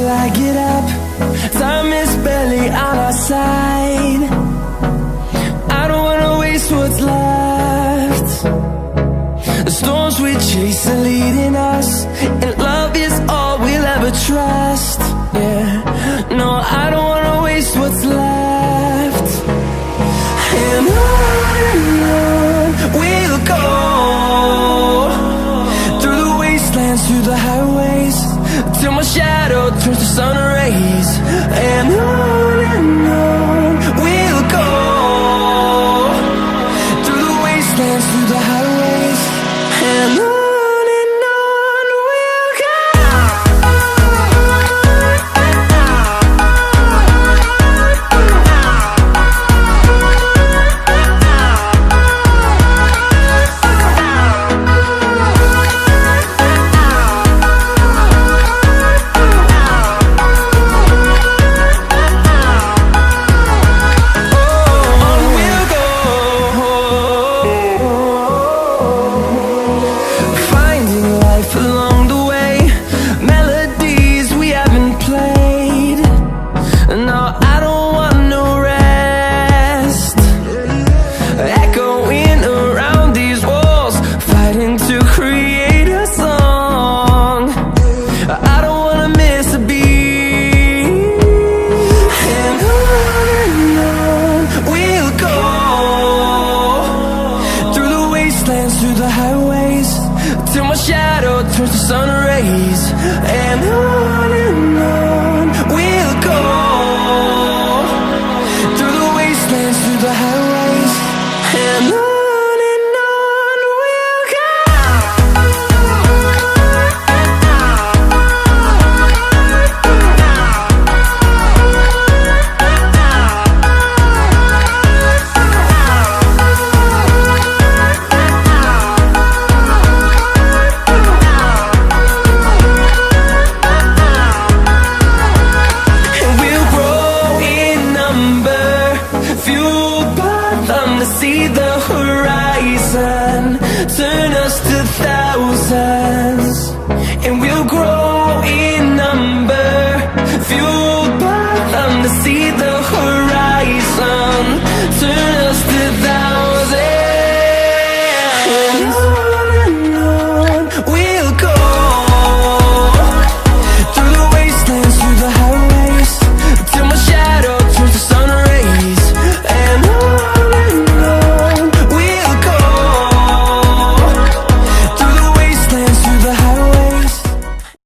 I get up. Time is barely on our side. I don't wanna waste what's left. The storms we chase are leading us, and love is all we'll ever trust. Yeah, no, I don't wanna waste what's left. And on we'll go, through the wastelands, through the highways, till my shadow turns to sun rays. And on we'll go, through the wastelands, through the highways, and on we'll go. Through the highways, till my shadow turns to sun rays. And on we'll go, through the wastelands, through the highways, and on we'll go. See the horizon, turn us to thousands, and we'll grow in number, fueled by them to see the